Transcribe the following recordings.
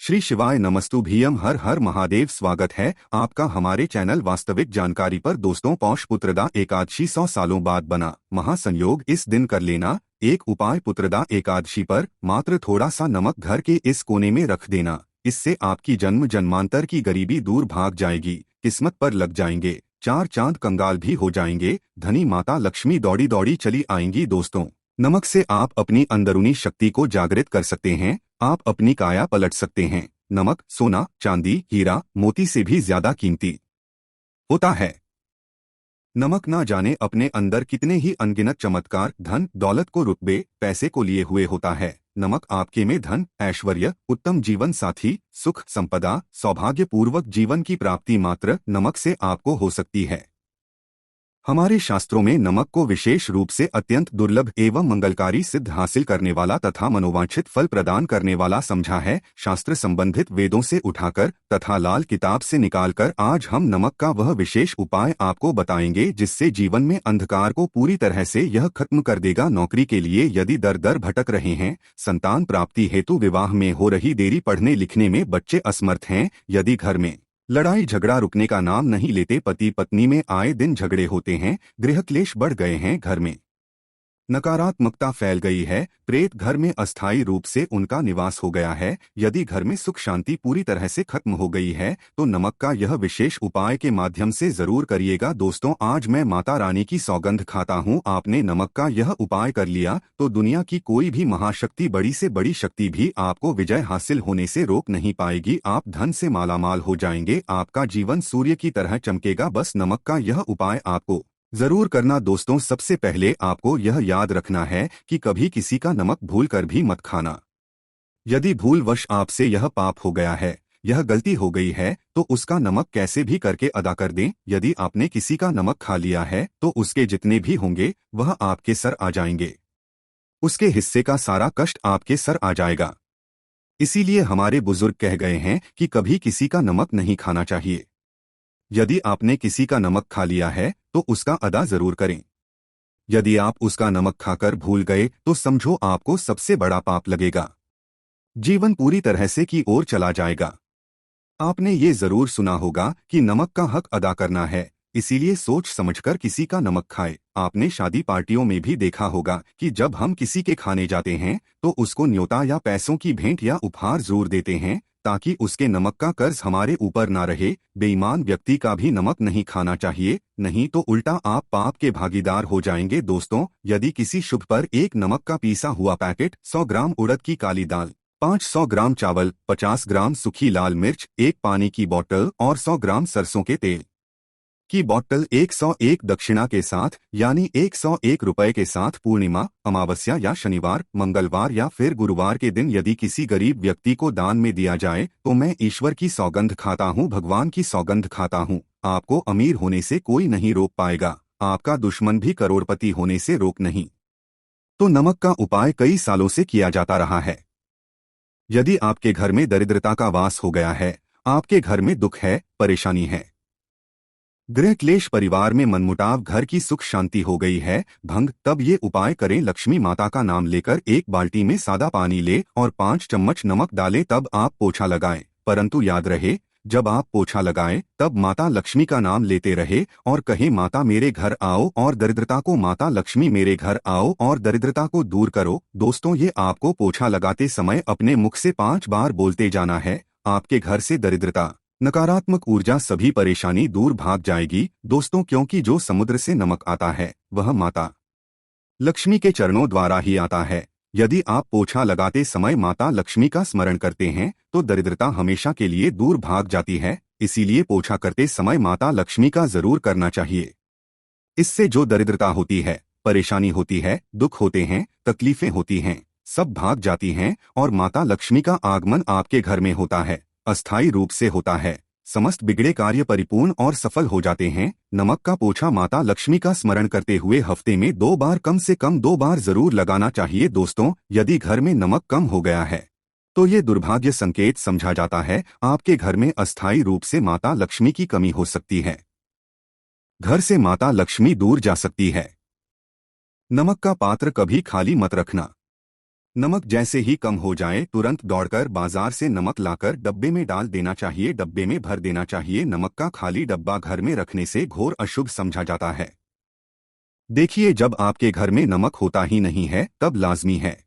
श्री शिवाय नमस्तुभ्यम। हर हर महादेव। स्वागत है आपका हमारे चैनल वास्तविक जानकारी पर। दोस्तों, पौष पुत्रदा एकादशी 100 सालों बाद बना महासंयोग। इस दिन कर लेना एक उपाय। पुत्रदा एकादशी पर मात्र थोड़ा सा नमक घर के इस कोने में रख देना। इससे आपकी जन्म जन्मांतर की गरीबी दूर भाग जाएगी, किस्मत पर लग जाएंगे, चार चांद कंगाल भी हो जाएंगे, धनी माता लक्ष्मी दौड़ी दौड़ी चली आएंगी। दोस्तों, नमक से आप अपनी अंदरूनी शक्ति को जागृत कर सकते हैं। आप अपनी काया पलट सकते हैं। नमक सोना, चांदी, हीरा, मोती से भी ज्यादा कीमती होता है। नमक ना जाने अपने अंदर कितने ही अनगिनत चमत्कार, धन दौलत को, रुतबे पैसे को लिए हुए होता है। नमक आपके में धन, ऐश्वर्य, उत्तम जीवन साथी, सुख, संपदा, सौभाग्यपूर्वक जीवन की प्राप्ति मात्र नमक से आपको हो सकती है। हमारे शास्त्रों में नमक को विशेष रूप से अत्यंत दुर्लभ एवं मंगलकारी सिद्ध हासिल करने वाला तथा मनोवांछित फल प्रदान करने वाला समझा है। शास्त्र संबंधित वेदों से उठाकर तथा लाल किताब से निकालकर आज हम नमक का वह विशेष उपाय आपको बताएंगे जिससे जीवन में अंधकार को पूरी तरह से यह खत्म कर देगा। नौकरी के लिए यदि दर दर भटक रहे हैं, संतान प्राप्ति हेतु विवाह में हो रही देरी, पढ़ने लिखने में बच्चे असमर्थ हैं, यदि घर में लड़ाई झगड़ा रुकने का नाम नहीं लेते, पति पत्नी में आए दिन झगड़े होते हैं, गृह क्लेश बढ़ गए हैं, घर में नकारात्मकता फैल गई है, प्रेत घर में अस्थायी रूप से उनका निवास हो गया है, यदि घर में सुख शांति पूरी तरह से खत्म हो गई है, तो नमक का यह विशेष उपाय के माध्यम से जरूर करिएगा। दोस्तों, आज मैं माता रानी की सौगंध खाता हूँ, आपने नमक का यह उपाय कर लिया तो दुनिया की कोई भी महाशक्ति, बड़ी से बड़ी शक्ति भी आपको विजय हासिल होने से रोक नहीं पाएगी। आप धन से मालामाल हो जाएंगे, आपका जीवन सूर्य की तरह चमकेगा। बस नमक का यह उपाय आपको जरूर करना। दोस्तों, सबसे पहले आपको यह याद रखना है कि कभी किसी का नमक भूल कर भी मत खाना। यदि भूलवश आपसे यह पाप हो गया है, यह गलती हो गई है, तो उसका नमक कैसे भी करके अदा कर दें। यदि आपने किसी का नमक खा लिया है तो उसके जितने भी होंगे वह आपके सर आ जाएंगे, उसके हिस्से का सारा कष्ट आपके सर आ जाएगा। इसीलिए हमारे बुजुर्ग कह गए हैं कि कभी किसी का नमक नहीं खाना चाहिए। यदि आपने किसी का नमक खा लिया है तो उसका अदा जरूर करें। यदि आप उसका नमक खाकर भूल गए तो समझो आपको सबसे बड़ा पाप लगेगा, जीवन पूरी तरह से की ओर चला जाएगा। आपने ये जरूर सुना होगा कि नमक का हक अदा करना है, इसीलिए सोच समझकर किसी का नमक खाए। आपने शादी पार्टियों में भी देखा होगा कि जब हम किसी के खाने जाते हैं तो उसको न्योता या पैसों की भेंट या उपहार जरूर देते हैं ताकि उसके नमक का कर्ज हमारे ऊपर ना रहे। बेईमान व्यक्ति का भी नमक नहीं खाना चाहिए, नहीं तो उल्टा आप पाप के भागीदार हो जाएंगे। दोस्तों, यदि किसी शुभ पर एक नमक का पीसा हुआ पैकेट, 100 ग्राम उड़द की काली दाल, 500 ग्राम चावल, 50 ग्राम सूखी लाल मिर्च, एक पानी की बोतल और 100 ग्राम सरसों के तेल की बोतल 101 दक्षिणा के साथ यानी 101 रुपए के साथ पूर्णिमा, अमावस्या या शनिवार, मंगलवार या फिर गुरुवार के दिन यदि किसी गरीब व्यक्ति को दान में दिया जाए तो मैं ईश्वर की सौगंध खाता हूँ, भगवान की सौगंध खाता हूँ, आपको अमीर होने से कोई नहीं रोक पाएगा, आपका दुश्मन भी करोड़पति होने से रोक नहीं। तो नमक का उपाय कई सालों से किया जाता रहा है। यदि आपके घर में दरिद्रता का वास हो गया है, आपके घर में दुख है, परेशानी है, गृह क्लेश, परिवार में मनमुटाव, घर की सुख शांति हो गई है भंग, तब ये उपाय करें। लक्ष्मी माता का नाम लेकर एक बाल्टी में सादा पानी ले और 5 चम्मच नमक डालें, तब आप पोछा लगाएं। परंतु याद रहे, जब आप पोछा लगाएं तब माता लक्ष्मी का नाम लेते रहे और कहें, माता मेरे घर आओ और दरिद्रता को, माता लक्ष्मी मेरे घर आओ और दरिद्रता को दूर करो। दोस्तों, ये आपको पोछा लगाते समय अपने मुख से 5 बार बोलते जाना है। आपके घर से दरिद्रता, नकारात्मक ऊर्जा, सभी परेशानी दूर भाग जाएगी। दोस्तों, क्योंकि जो समुद्र से नमक आता है वह माता लक्ष्मी के चरणों द्वारा ही आता है। यदि आप पोछा लगाते समय माता लक्ष्मी का स्मरण करते हैं तो दरिद्रता हमेशा के लिए दूर भाग जाती है। इसीलिए पोछा करते समय माता लक्ष्मी का जरूर करना चाहिए। इससे जो दरिद्रता होती है, परेशानी होती है, दुख होते हैं, तकलीफें होती हैं, सब भाग जाती हैं और माता लक्ष्मी का आगमन आपके घर में होता है, अस्थायी रूप से होता है। समस्त बिगड़े कार्य परिपूर्ण और सफल हो जाते हैं। नमक का पोछा माता लक्ष्मी का स्मरण करते हुए हफ्ते में 2 बार, कम से कम 2 बार जरूर लगाना चाहिए। दोस्तों, यदि घर में नमक कम हो गया है तो ये दुर्भाग्य संकेत समझा जाता है, आपके घर में अस्थायी रूप से माता लक्ष्मी की कमी हो सकती है, घर से माता लक्ष्मी दूर जा सकती है। नमक का पात्र कभी खाली मत रखना। नमक जैसे ही कम हो जाए तुरंत दौड़कर बाजार से नमक लाकर डब्बे में डाल देना चाहिए, डब्बे में भर देना चाहिए। नमक का खाली डब्बा घर में रखने से घोर अशुभ समझा जाता है। देखिए, जब आपके घर में नमक होता ही नहीं है तब लाजमी है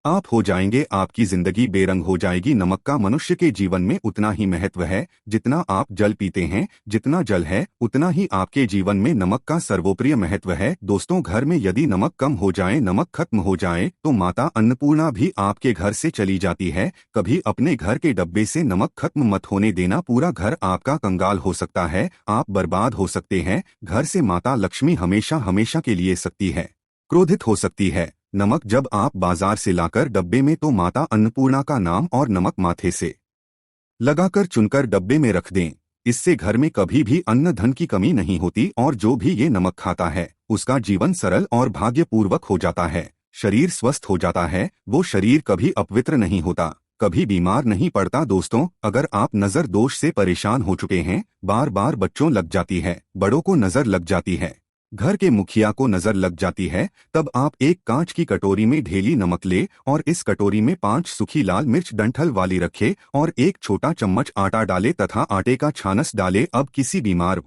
आप हो जाएंगे, आपकी जिंदगी बेरंग हो जाएगी। नमक का मनुष्य के जीवन में उतना ही महत्व है जितना आप जल पीते हैं। जितना जल है उतना ही आपके जीवन में नमक का सर्वोपरि महत्व है। दोस्तों, घर में यदि नमक कम हो जाए, नमक खत्म हो जाए तो माता अन्नपूर्णा भी आपके घर से चली जाती है। कभी अपने घर के डब्बे से नमक खत्म मत होने देना, पूरा घर आपका कंगाल हो सकता है, आप बर्बाद हो सकते हैं। घर से माता लक्ष्मी हमेशा हमेशा के लिए सकती है, क्रोधित हो सकती है। नमक जब आप बाजार से लाकर डब्बे में, तो माता अन्नपूर्णा का नाम और नमक माथे से लगाकर चुनकर डब्बे में रख दें। इससे घर में कभी भी अन्न धन की कमी नहीं होती और जो भी ये नमक खाता है उसका जीवन सरल और भाग्यपूर्वक हो जाता है। शरीर स्वस्थ हो जाता है, वो शरीर कभी अपवित्र नहीं होता, कभी बीमार नहीं पड़ता। दोस्तों, अगर आप नजर दोष से परेशान हो चुके हैं, बार बार बच्चों लग जाती है, बड़ों को नजर लग जाती है, घर के मुखिया को नजर लग जाती है, तब आप एक कांच की कटोरी में ढेली नमक ले और इस कटोरी में 5 सूखी लाल मिर्च डंठल वाली रखे और एक छोटा चम्मच आटा डाले तथा आटे का छानस डाले। अब किसी बीमार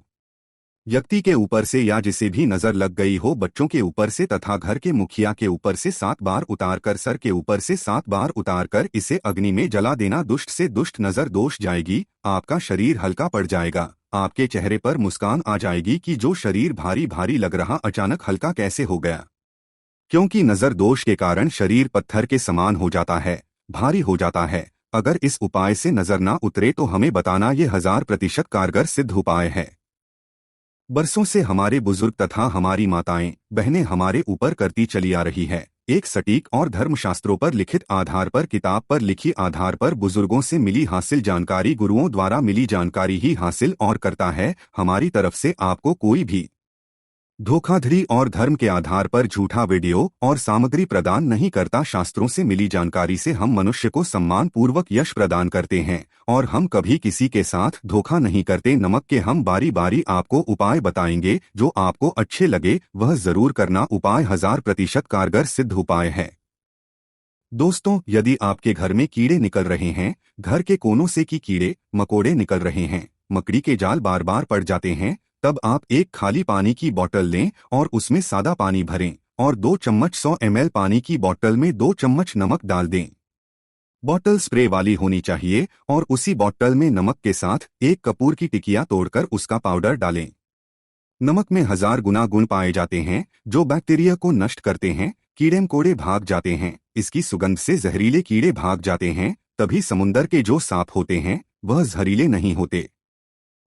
व्यक्ति के ऊपर से या जिसे भी नजर लग गई हो, बच्चों के ऊपर से तथा घर के मुखिया के ऊपर से 7 बार उतारकर, सर के ऊपर से 7 बार उतारकर इसे अग्नि में जला देना। दुष्ट से दुष्ट नजर दोष जाएगी, आपका शरीर हल्का पड़ जाएगा, आपके चेहरे पर मुस्कान आ जाएगी कि जो शरीर भारी भारी लग रहा अचानक हल्का कैसे हो गया। क्योंकि नजर दोष के कारण शरीर पत्थर के समान हो जाता है, भारी हो जाता है। अगर इस उपाय से नजर ना उतरे तो हमें बताना, ये 1000% कारगर सिद्ध उपाय है। बरसों से हमारे बुजुर्ग तथा हमारी माताएं बहनें हमारे ऊपर करती चली आ रही है। एक सटीक और धर्मशास्त्रों पर लिखित आधार पर, किताब पर लिखी आधार पर, बुजुर्गों से मिली हासिल जानकारी, गुरुओं द्वारा मिली जानकारी ही हासिल और करता है। हमारी तरफ से आपको कोई भी धोखाधड़ी और धर्म के आधार पर झूठा वीडियो और सामग्री प्रदान नहीं करता। शास्त्रों से मिली जानकारी से हम मनुष्य को सम्मान पूर्वक यश प्रदान करते हैं और हम कभी किसी के साथ धोखा नहीं करते। नमक के हम बारी बारी आपको उपाय बताएंगे, जो आपको अच्छे लगे वह जरूर करना। उपाय 1000% कारगर सिद्ध उपाय है। दोस्तों, यदि आपके घर में कीड़े निकल रहे हैं, घर के कोनों से की कीड़े मकोड़े निकल रहे हैं, मकड़ी के जाल बार बार पड़ जाते हैं, तब आप एक खाली पानी की बोतल लें और उसमें सादा पानी भरें और 2 चम्मच 100 ml पानी की बोतल में 2 चम्मच नमक डाल दें। बोतल स्प्रे वाली होनी चाहिए और उसी बोतल में नमक के साथ एक कपूर की टिकिया तोड़कर उसका पाउडर डालें। नमक में 1000 गुना गुण पाए जाते हैं जो बैक्टीरिया को नष्ट करते हैं, कीड़े मकोड़े भाग जाते हैं। इसकी सुगंध से जहरीले कीड़े भाग जाते हैं। तभी समुंदर के जो सांप होते हैं वह जहरीले नहीं होते।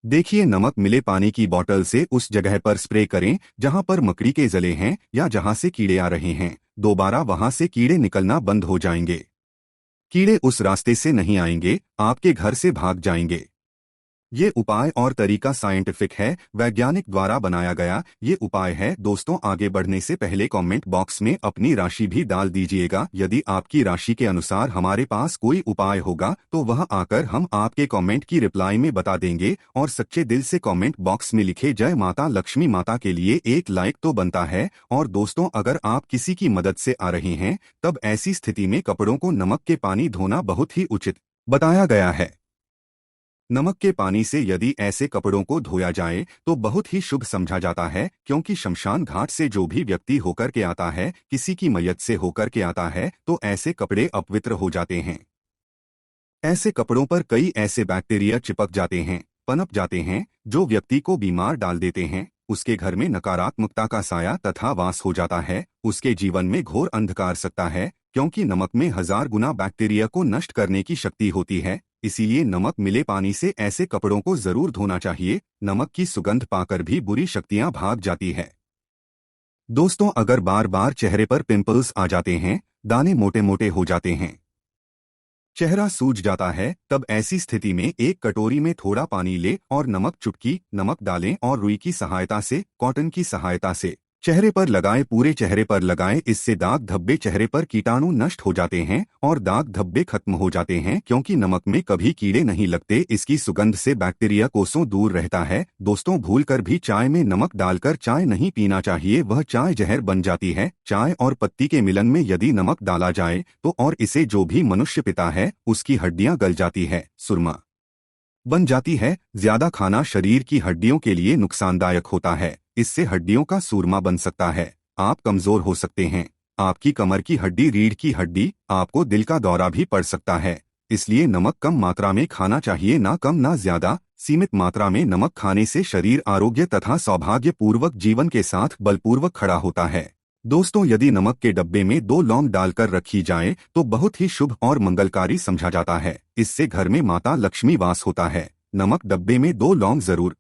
देखिए, नमक मिले पानी की बोतल से उस जगह पर स्प्रे करें जहां पर मकड़ी के जले हैं या जहां से कीड़े आ रहे हैं। दोबारा वहां से कीड़े निकलना बंद हो जाएंगे। कीड़े उस रास्ते से नहीं आएंगे, आपके घर से भाग जाएंगे। ये उपाय और तरीका साइंटिफिक है, वैज्ञानिक द्वारा बनाया गया ये उपाय है। दोस्तों, आगे बढ़ने से पहले कमेंट बॉक्स में अपनी राशि भी डाल दीजिएगा। यदि आपकी राशि के अनुसार हमारे पास कोई उपाय होगा तो वह आकर हम आपके कमेंट की रिप्लाई में बता देंगे। और सच्चे दिल से कमेंट बॉक्स में लिखे जय माता लक्ष्मी माता के लिए एक लाइक तो बनता है। और दोस्तों, अगर आप किसी की मदद से आ रहे हैं तब ऐसी स्थिति में कपड़ों को नमक के पानी धोना बहुत ही उचित बताया गया है। नमक के पानी से यदि ऐसे कपड़ों को धोया जाए तो बहुत ही शुभ समझा जाता है, क्योंकि शमशान घाट से जो भी व्यक्ति होकर के आता है, किसी की मैयत से होकर के आता है, तो ऐसे कपड़े अपवित्र हो जाते हैं। ऐसे कपड़ों पर कई ऐसे बैक्टीरिया चिपक जाते हैं, पनप जाते हैं, जो व्यक्ति को बीमार डाल देते हैं। उसके घर में नकारात्मकता का साया तथा वास हो जाता है, उसके जीवन में घोर अंधकार सकता है, क्योंकि नमक में 1000 गुना बैक्टीरिया को नष्ट करने की शक्ति होती है। इसीलिए नमक मिले पानी से ऐसे कपड़ों को जरूर धोना चाहिए। नमक की सुगंध पाकर भी बुरी शक्तियां भाग जाती है। दोस्तों, अगर बार बार चेहरे पर पिंपल्स आ जाते हैं, दाने मोटे मोटे हो जाते हैं, चेहरा सूज जाता है, तब ऐसी स्थिति में एक कटोरी में थोड़ा पानी ले और नमक चुटकी नमक डालें और रुई की सहायता से, कॉटन की सहायता से चेहरे पर लगाएं, पूरे चेहरे पर लगाएं। इससे दाग धब्बे, चेहरे पर कीटाणु नष्ट हो जाते हैं और दाग धब्बे खत्म हो जाते हैं, क्योंकि नमक में कभी कीड़े नहीं लगते। इसकी सुगंध से बैक्टीरिया कोसों दूर रहता है। दोस्तों, भूलकर भी चाय में नमक डालकर चाय नहीं पीना चाहिए, वह चाय जहर बन जाती है। चाय और पत्ती के मिलन में यदि नमक डाला जाए तो और इसे जो भी मनुष्य पीता है उसकी हड्डियां गल जाती है, सुरमा बन जाती है। ज्यादा खाना शरीर की हड्डियों के लिए नुकसानदायक होता है। इससे हड्डियों का सूरमा बन सकता है, आप कमजोर हो सकते हैं। आपकी कमर की हड्डी, रीढ़ की हड्डी, आपको दिल का दौरा भी पड़ सकता है। इसलिए नमक कम मात्रा में खाना चाहिए, ना कम ना ज्यादा। सीमित मात्रा में नमक खाने से शरीर आरोग्य तथा सौभाग्यपूर्वक जीवन के साथ बलपूर्वक खड़ा होता है। दोस्तों, यदि नमक के डब्बे में 2 लौंग डालकर रखी जाए तो बहुत ही शुभ और मंगलकारी समझा जाता है। इससे घर में माता लक्ष्मी वास होता है। नमक डब्बे में 2 लौंग जरूर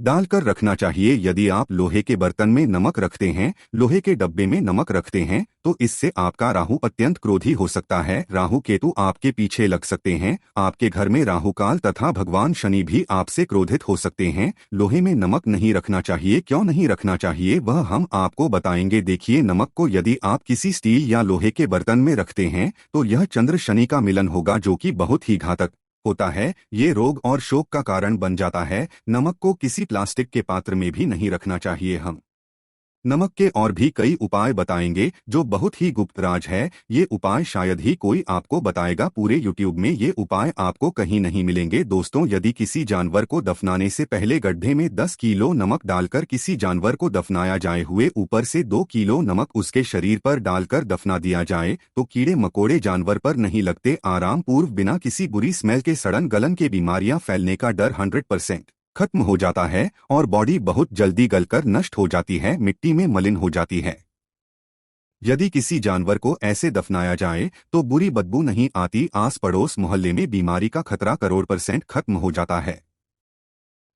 डालकर रखना चाहिए। यदि आप लोहे के बर्तन में नमक रखते हैं, लोहे के डब्बे में नमक रखते हैं, तो इससे आपका राहु अत्यंत क्रोधी हो सकता है। राहु केतु आपके पीछे लग सकते हैं। आपके घर में राहु काल तथा भगवान शनि भी आपसे क्रोधित हो सकते हैं। लोहे में नमक नहीं रखना चाहिए। क्यों नहीं रखना चाहिए वह हम आपको बताएंगे। देखिए, नमक को यदि आप किसी स्टील या लोहे के बर्तन में रखते हैं तो यह चंद्र शनि का मिलन होगा, जो कि बहुत ही घातक होता है। ये रोग और शोक का कारण बन जाता है। नमक को किसी प्लास्टिक के पात्र में भी नहीं रखना चाहिए। हम नमक के और भी कई उपाय बताएंगे जो बहुत ही गुप्त राज है। ये उपाय शायद ही कोई आपको बताएगा। पूरे YouTube में ये उपाय आपको कहीं नहीं मिलेंगे। दोस्तों, यदि किसी जानवर को दफनाने से पहले गड्ढे में 10 किलो नमक डालकर किसी जानवर को दफनाया जाए, हुए ऊपर से 2 किलो नमक उसके शरीर पर डालकर दफना दिया जाए तो कीड़े मकोड़े जानवर पर नहीं लगते। आराम पूर्व, बिना किसी बुरी स्मेल के सड़न गलन के बीमारियां फैलने का डर 100% खत्म हो जाता है और बॉडी बहुत जल्दी गलकर नष्ट हो जाती है, मिट्टी में मलिन हो जाती है। यदि किसी जानवर को ऐसे दफनाया जाए तो बुरी बदबू नहीं आती। आस पड़ोस मोहल्ले में बीमारी का खतरा करोड़% खत्म हो जाता है।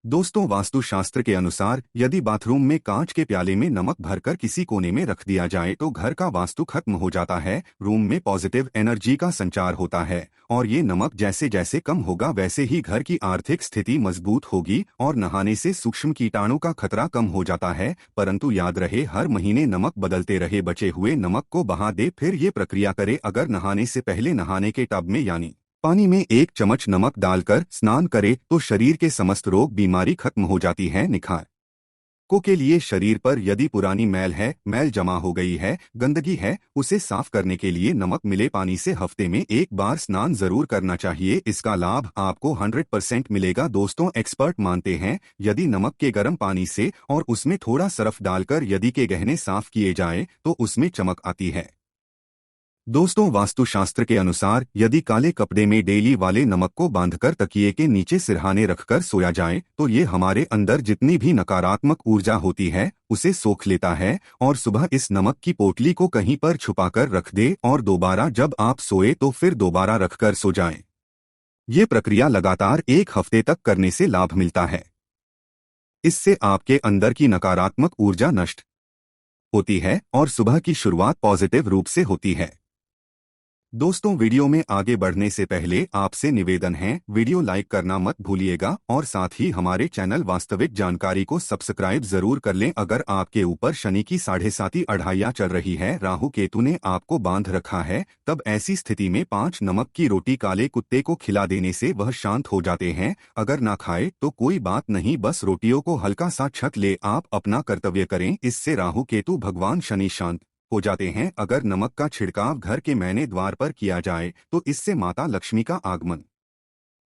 दोस्तों, वास्तुशास्त्र के अनुसार यदि बाथरूम में कांच के प्याले में नमक भरकर किसी कोने में रख दिया जाए तो घर का वास्तु खत्म हो जाता है। रूम में पॉजिटिव एनर्जी का संचार होता है और ये नमक जैसे जैसे कम होगा वैसे ही घर की आर्थिक स्थिति मजबूत होगी और नहाने से सूक्ष्म कीटाणु का खतरा कम हो जाता है। परंतु याद रहे, हर महीने नमक बदलते रहे। बचे हुए नमक को बहा दे, फिर ये प्रक्रिया करे। अगर नहाने से पहले नहाने के टब में यानी पानी में 1 चम्मच नमक डालकर स्नान करे तो शरीर के समस्त रोग बीमारी खत्म हो जाती है। निखार को के लिए शरीर पर यदि पुरानी मैल है, मैल जमा हो गई है, गंदगी है, उसे साफ करने के लिए नमक मिले पानी से हफ्ते में 1 बार स्नान जरूर करना चाहिए। इसका लाभ आपको 100% मिलेगा। दोस्तों, एक्सपर्ट मानते हैं यदि नमक के गर्म पानी से और उसमें थोड़ा सरफ डालकर यदि के गहने साफ किए जाए तो उसमें चमक आती है। दोस्तों, वास्तुशास्त्र के अनुसार यदि काले कपड़े में डेली वाले नमक को बांधकर तकिए के नीचे सिरहाने रखकर सोया जाए तो ये हमारे अंदर जितनी भी नकारात्मक ऊर्जा होती है उसे सोख लेता है और सुबह इस नमक की पोटली को कहीं पर छुपाकर रख दे और दोबारा जब आप सोए तो फिर दोबारा रखकर सो जाएं। ये प्रक्रिया लगातार 1 हफ्ते तक करने से लाभ मिलता है। इससे आपके अंदर की नकारात्मक ऊर्जा नष्ट होती है और सुबह की शुरुआत पॉजिटिव रूप से होती है। दोस्तों, वीडियो में आगे बढ़ने से पहले आपसे निवेदन है, वीडियो लाइक करना मत भूलिएगा और साथ ही हमारे चैनल वास्तविक जानकारी को सब्सक्राइब जरूर कर लें। अगर आपके ऊपर शनि की 7.5 अढ़ाइयाँ चल रही है, राहु केतु ने आपको बांध रखा है, तब ऐसी स्थिति में 5 नमक की रोटी काले कुत्ते को खिला देने से वह शांत हो जाते हैं। अगर ना खाए तो कोई बात नहीं, बस रोटियों को हल्का सा छक ले, आप अपना कर्तव्य करें। इससे राहु केतु भगवान शनि शांत हो जाते हैं। अगर नमक का छिड़काव घर के मैने द्वार पर किया जाए तो इससे माता लक्ष्मी का आगमन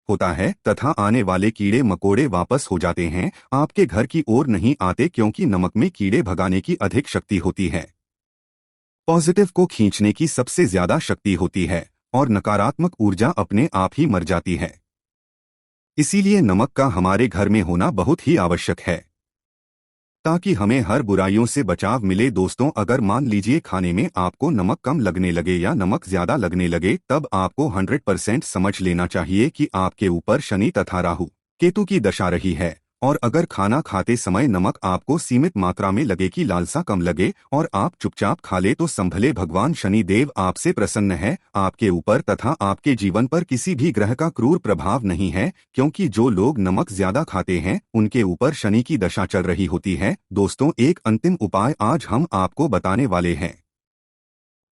होता है तथा आने वाले कीड़े मकोड़े वापस हो जाते हैं, आपके घर की ओर नहीं आते, क्योंकि नमक में कीड़े भगाने की अधिक शक्ति होती है, पॉजिटिव को खींचने की सबसे ज्यादा शक्ति होती है और नकारात्मक ऊर्जा अपने आप ही मर जाती है। इसीलिए नमक का हमारे घर में होना बहुत ही आवश्यक है ताकि हमें हर बुराइयों से बचाव मिले। दोस्तों, अगर मान लीजिए खाने में आपको नमक कम लगने लगे या नमक ज्यादा लगने लगे, तब आपको 100% समझ लेना चाहिए कि आपके ऊपर शनि तथा राहु केतु की दशा रही है और अगर खाना खाते समय नमक आपको सीमित मात्रा में लगे कि लालसा कम लगे और आप चुपचाप खा ले तो संभले भगवान शनि देव आपसे प्रसन्न है, आपके ऊपर तथा आपके जीवन पर किसी भी ग्रह का क्रूर प्रभाव नहीं है, क्योंकि जो लोग नमक ज्यादा खाते हैं उनके ऊपर शनि की दशा चल रही होती है। दोस्तों, एक अंतिम उपाय आज हम आपको बताने वाले हैं,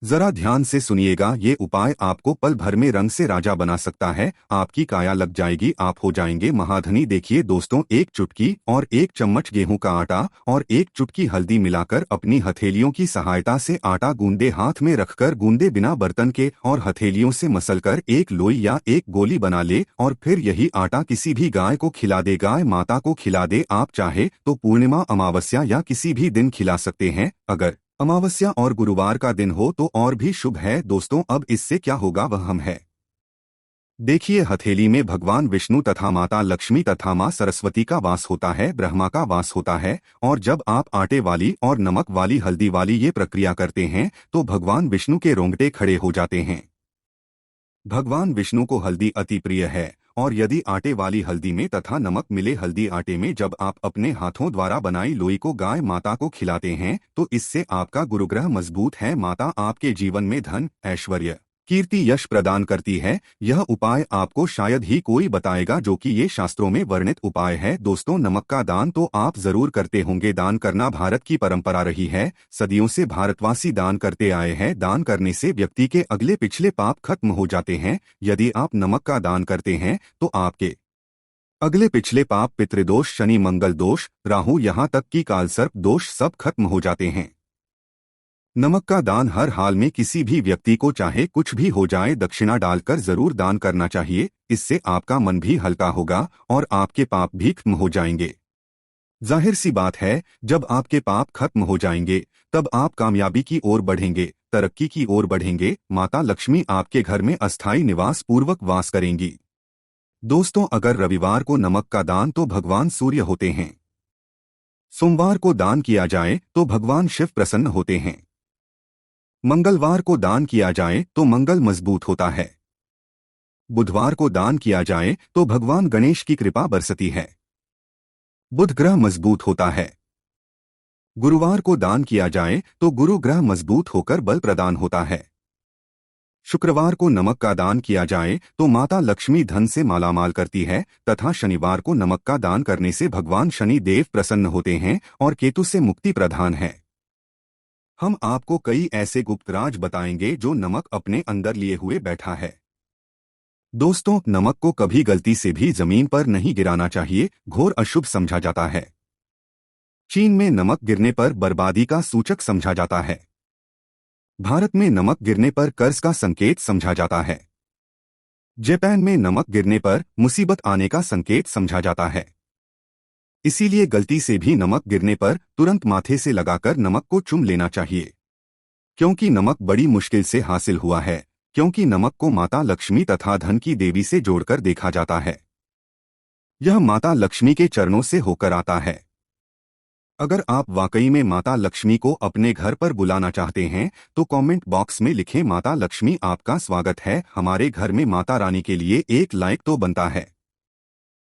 जरा ध्यान से सुनिएगा। ये उपाय आपको पल भर में रंग से राजा बना सकता है, आपकी काया लग जाएगी, आप हो जाएंगे महाधनी। देखिए दोस्तों, एक चुटकी और 1 चम्मच गेहूं का आटा और 1 चुटकी हल्दी मिलाकर अपनी हथेलियों की सहायता से आटा गूंदे, हाथ में रखकर गूंदे बिना बर्तन के और हथेलियों से मसलकर एक लोई या एक गोली बना ले और फिर यही आटा किसी भी गाय को खिला दे, गाय माता को खिला दे। आप चाहे तो पूर्णिमा, अमावस्या या किसी भी दिन खिला सकते हैं। अगर अमावस्या और गुरुवार का दिन हो तो और भी शुभ है। दोस्तों, अब इससे क्या होगा वह हम है। देखिए, हथेली में भगवान विष्णु तथा माता लक्ष्मी तथा मां सरस्वती का वास होता है, ब्रह्मा का वास होता है। और जब आप आटे वाली और नमक वाली हल्दी वाली ये प्रक्रिया करते हैं तो भगवान विष्णु के रोंगटे खड़े हो जाते हैं। भगवान विष्णु को हल्दी अति प्रिय है और यदि आटे वाली हल्दी में तथा नमक मिले हल्दी आटे में जब आप अपने हाथों द्वारा बनाई लोई को गाय माता को खिलाते हैं तो इससे आपका गुरुग्रह मजबूत है, माता आपके जीवन में धन, ऐश्वर्य, कीर्ति, यश प्रदान करती है। यह उपाय आपको शायद ही कोई बताएगा, जो कि ये शास्त्रों में वर्णित उपाय है। दोस्तों, नमक का दान तो आप जरूर करते होंगे। दान करना भारत की परंपरा रही है, सदियों से भारतवासी दान करते आए हैं। दान करने से व्यक्ति के अगले पिछले पाप खत्म हो जाते हैं। यदि आप नमक का दान करते हैं तो आपके अगले पिछले पाप, पितृदोष, शनि मंगल दोष, राहु, यहाँ तक कि कालसर्प दोष सब खत्म हो जाते हैं। नमक का दान हर हाल में किसी भी व्यक्ति को चाहे कुछ भी हो जाए दक्षिणा डालकर जरूर दान करना चाहिए। इससे आपका मन भी हल्का होगा और आपके पाप भी खत्म हो जाएंगे। जाहिर सी बात है, जब आपके पाप खत्म हो जाएंगे तब आप कामयाबी की ओर बढ़ेंगे, तरक्की की ओर बढ़ेंगे। माता लक्ष्मी आपके घर में अस्थायी निवास पूर्वक वास करेंगी। दोस्तों, अगर रविवार को नमक का दान तो भगवान सूर्य होते हैं। सोमवार को दान किया जाए तो भगवान शिव प्रसन्न होते हैं। मंगलवार को दान किया जाए तो मंगल मजबूत होता है। बुधवार को दान किया जाए तो भगवान गणेश की कृपा बरसती है, बुध ग्रह मजबूत होता है। गुरुवार को दान किया जाए तो गुरु ग्रह मजबूत होकर बल प्रदान होता है। शुक्रवार को नमक का दान किया जाए तो माता लक्ष्मी धन से मालामाल करती है तथा शनिवार को नमक का दान करने से भगवान शनि देव प्रसन्न होते हैं और केतु से मुक्ति प्रदान है। हम आपको कई ऐसे गुप्त राज बताएंगे जो नमक अपने अंदर लिए हुए बैठा है। दोस्तों, नमक को कभी गलती से भी जमीन पर नहीं गिराना चाहिए, घोर अशुभ समझा जाता है। चीन में नमक गिरने पर बर्बादी का सूचक समझा जाता है। भारत में नमक गिरने पर कर्ज का संकेत समझा जाता है। जापान में नमक गिरने पर मुसीबत आने का संकेत समझा जाता है। इसीलिए गलती से भी नमक गिरने पर तुरंत माथे से लगाकर नमक को चूम लेना चाहिए, क्योंकि नमक बड़ी मुश्किल से हासिल हुआ है, क्योंकि नमक को माता लक्ष्मी तथा धन की देवी से जोड़कर देखा जाता है। यह माता लक्ष्मी के चरणों से होकर आता है। अगर आप वाकई में माता लक्ष्मी को अपने घर पर बुलाना चाहते हैं तो कमेंट बॉक्स में लिखें, माता लक्ष्मी आपका स्वागत है हमारे घर में। माता रानी के लिए एक लाइक तो बनता है।